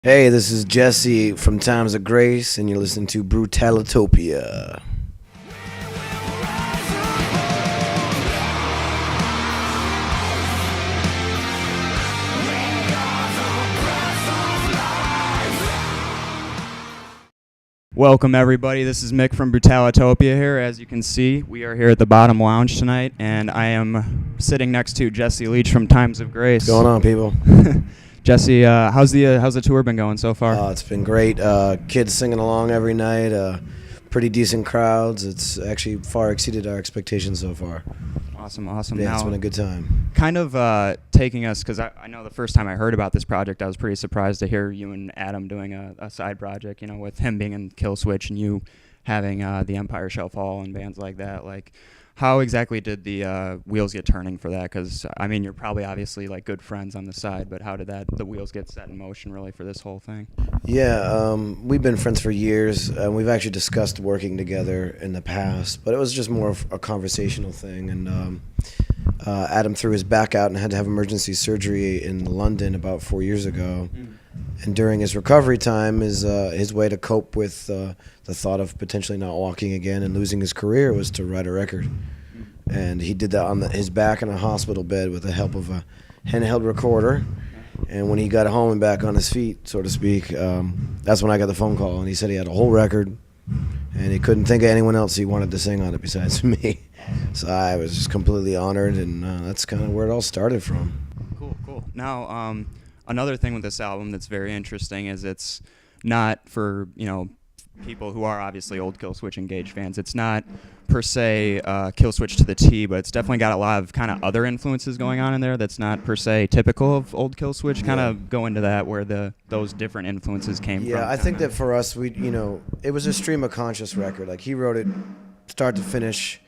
Hey, this is Jesse from Times of Grace, and you're listening to Brutalitopia. Welcome, everybody. This is Mick from Brutalitopia here. As you can see, we are here at the Bottom Lounge tonight, and I am sitting next to Jesse Leach from Times of Grace. What's going on, people? Jesse, how's the tour been going so far? It's been great. Kids singing along every night. Pretty decent crowds. It's actually far exceeded our expectations so far. Awesome. Yeah, Now, it's been a good time. kind of taking us, because I know the first time I heard about this project, I was pretty surprised to hear you and Adam doing a side project, with him being in Killswitch and you having the Empire Shall Fall and bands like that. Like, how exactly did the wheels get turning for that? Because, you're probably obviously like good friends on the side, but how did the wheels get set in motion really for this whole thing? Yeah, we've been friends for years, and we've actually discussed working together in the past, but it was just more of a conversational thing. And Adam threw his back out and had to have emergency surgery in London about 4 years ago. And during his recovery time, his way to cope with the thought of potentially not walking again and losing his career was to write a record. And he did that on his back in a hospital bed with the help of a handheld recorder. And when he got home and back on his feet, so to speak, that's when I got the phone call. And he said he had a whole record, and he couldn't think of anyone else he wanted to sing on it besides me. So I was just completely honored, and that's kind of where it all started from. Cool. Now, another thing with this album that's very interesting is it's not for, people who are obviously old Killswitch Engage fans. It's not per se Killswitch to the T, but it's definitely got a lot of kind of other influences going on in there that's not per se typical of old Killswitch. Kind of go into that where those different influences came from. Yeah, I think that for us, it was a stream of conscious record. Like, he wrote it start to finish,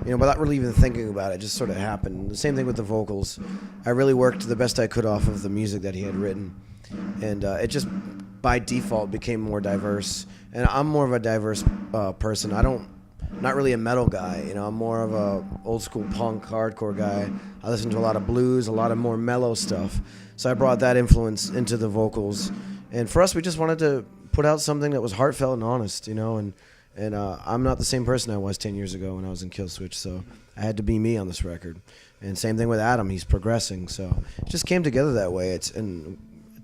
without really even thinking about it. It just sort of happened. The same thing with the vocals. I really worked the best I could off of the music that he had written, and it just by default became more diverse. And I'm more of a diverse person. Not really a metal guy. I'm more of a old school punk, hardcore guy. I listen to a lot of blues, a lot of more mellow stuff. So I brought that influence into the vocals. And for us, we just wanted to put out something that was heartfelt and honest, and I'm not the same person I was 10 years ago when I was in Killswitch, so I had to be me on this record. And same thing with Adam, he's progressing, so it just came together that way.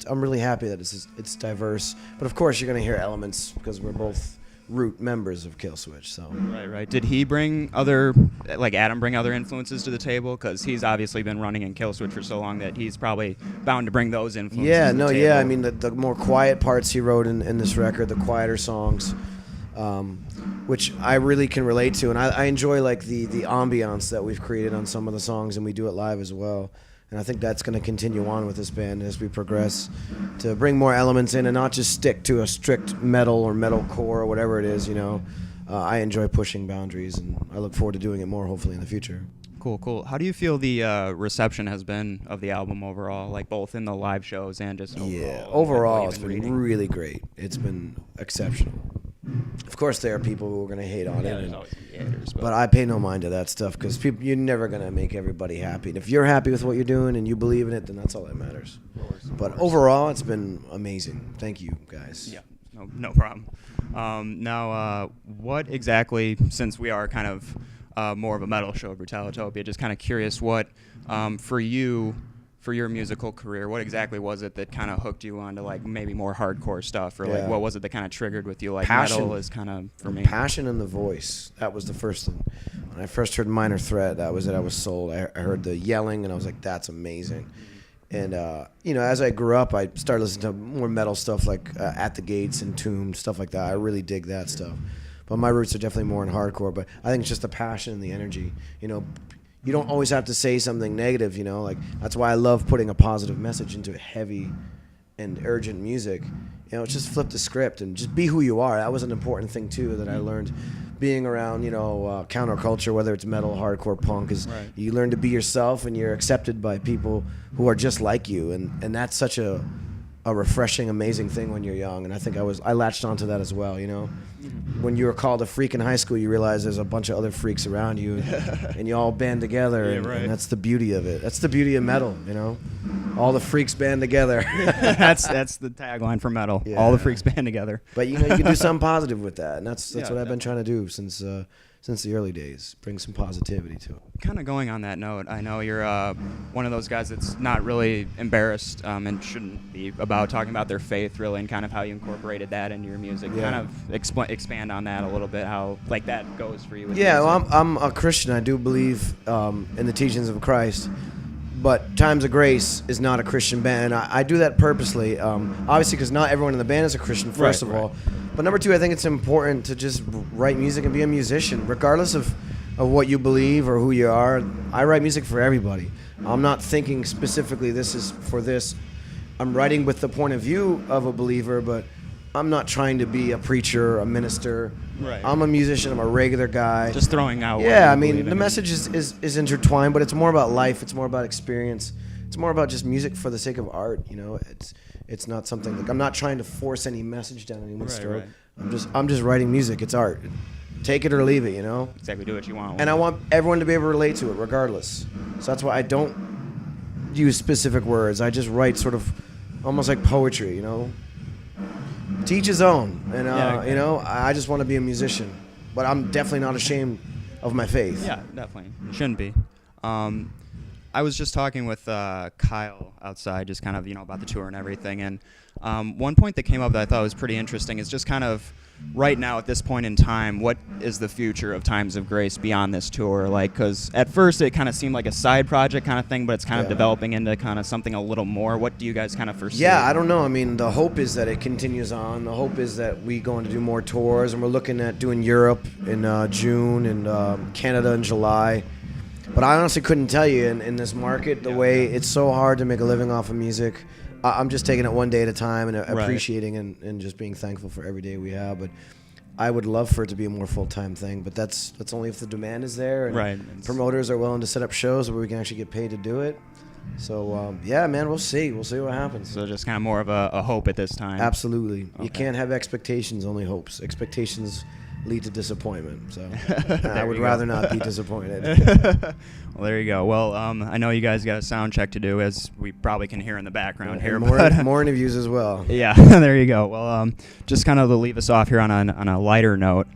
I'm really happy that it's diverse, but of course you're going to hear elements because we're both root members of Killswitch. So Right. Did he Adam bring other influences to the table? Because he's obviously been running in Killswitch for so long that he's probably bound to bring those influences to the table. The more quiet parts he wrote in this record, the quieter songs, which I really can relate to, and I enjoy like the ambiance that we've created on some of the songs, and we do it live as well. And I think that's going to continue on with this band as we progress to bring more elements in and not just stick to a strict metal or metalcore or whatever it is. I enjoy pushing boundaries, and I look forward to doing it more hopefully in the future. Cool. How do you feel the reception has been of the album overall, like both in the live shows and just overall? Yeah, overall it's been really great. It's been exceptional. Of course, there are people who are going to hate on it, there's always haters, but I pay no mind to that stuff because you're never going to make everybody happy. And if you're happy with what you're doing and you believe in it, then that's all that matters. But overall, it's been amazing. Thank you, guys. Yeah, no problem. Now, what exactly, since we are kind of more of a metal show, Brutalitopia, just kind of curious what, for your musical career, what exactly was it that kind of hooked you onto like maybe more hardcore stuff, or like what was it that kind of triggered with you? Like passion. Metal is kind of for me. Passion in the voice. That was the first thing. When I first heard Minor Threat, that was it. I was sold. I heard the yelling, and I was like, "That's amazing." And as I grew up, I started listening to more metal stuff like At the Gates and Tomb, stuff like that. I really dig that stuff. But my roots are definitely more in hardcore. But I think it's just the passion and the energy. You don't always have to say something negative, like that's why I love putting a positive message into heavy and urgent music. It's just flip the script and just be who you are. That was an important thing too that I learned being around, counterculture, whether it's metal, hardcore, punk, is you learn to be yourself and you're accepted by people who are just like you, and that's such a refreshing, amazing thing when you're young. And I think I latched onto that as well. When you were called a freak in high school, you realize there's a bunch of other freaks around you, and you all band together, and that's the beauty of it. That's the beauty of metal, all the freaks band together. That's the tagline for metal. Yeah. All the freaks band together. But you can do something positive with that, and that's Yeah, what I've been trying to do since the early days. Bring some positivity to it. Kind of going on that note, I know you're one of those guys that's not really embarrassed and shouldn't be about talking about their faith, really, and kind of how you incorporated that into your music. Yeah. Kind of expand on that a little bit, how like that goes for you. With Yeah, music. well, I'm a Christian. I do believe in the teachings of Christ. But Times of Grace is not a Christian band. I do that purposely, obviously, because not everyone in the band is a Christian, first of all. But number two, I think it's important to just write music and be a musician, regardless of what you believe or who you are. I write music for everybody. I'm not thinking specifically this is for this. I'm writing with the point of view of a believer, but I'm not trying to be a preacher, a minister. Right. I'm a musician. I'm a regular guy. Just throwing out. Yeah, I mean, the message is intertwined, but it's more about life. It's more about experience. It's more about just music for the sake of art. You know, it's not something like I'm not trying to force any message down anyone's throat. Right. I'm just writing music. It's art. Take it or leave it. You know. Exactly. Do what you want. And I want everyone to be able to relate to it, regardless. So that's why I don't use specific words. I just write sort of almost like poetry. You know. To each his own, and you know, I just want to be a musician, but I'm definitely not ashamed of my faith. Yeah, definitely. You shouldn't be. I was just talking with Kyle outside, just kind of, you know, about the tour and everything, and one point that came up that I thought was pretty interesting is just kind of right now at this point in time, what is the future of Times of Grace beyond this tour? Like, because at first it kind of seemed like a side project kind of thing, but it's kind of developing into kind of something a little more. What do you guys kind of foresee? Yeah, I don't know. I mean, the hope is that it continues on. The hope is that we go on to do more tours, and we're looking at doing Europe in June and Canada in July. But I honestly couldn't tell you in this market, the way it's so hard to make a living off of music. I'm just taking it one day at a time and appreciating and just being thankful for every day we have. But I would love for it to be a more full-time thing. But that's only if the demand is there and promoters are willing to set up shows where we can actually get paid to do it. So, yeah, man, we'll see. We'll see what happens. So just kind of more of a hope at this time. Absolutely. Okay. You can't have expectations, only hopes. Expectations lead to disappointment. So I would rather not be disappointed. Well, there you go. Well, I know you guys got a sound check to do, as we probably can hear in the background here. More interviews as well. Yeah, there you go. Well, just kind of to leave us off here on a lighter note,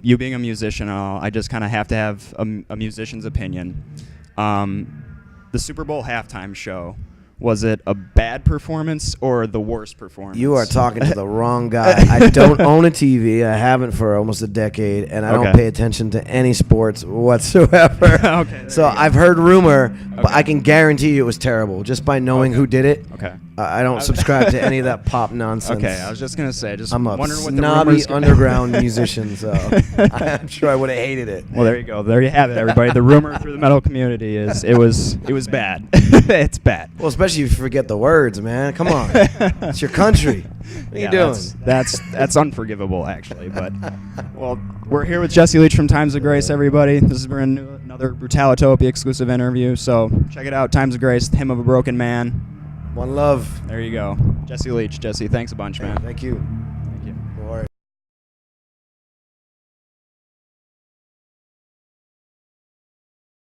you being a musician, I just kind of have to have a musician's opinion. The Super Bowl halftime show, was it a bad performance or the worst performance? You are talking to the wrong guy. I don't own a TV. I haven't for almost a decade, and I don't pay attention to any sports whatsoever. So I've heard rumor, but I can guarantee you it was terrible just by knowing who did it. Okay. I don't subscribe to any of that pop nonsense. Okay, I was just going to say, I'm a wondering what the snobby rumors underground musician, so I'm sure I would have hated it. Well, there you go. There you have it, everybody. The rumor through the metal community is it was bad. It's bad. Well, especially if you forget the words, man. Come on. It's your country. What are you doing? That's unforgivable, actually. But, well, we're here with Jesse Leach from Times of Grace, everybody. This is another Brutalitopia exclusive interview, so check it out. Times of Grace, Hymn of a Broken Man. One love. There you go. Jesse Leach. Jesse, thanks a bunch, man. Thank you.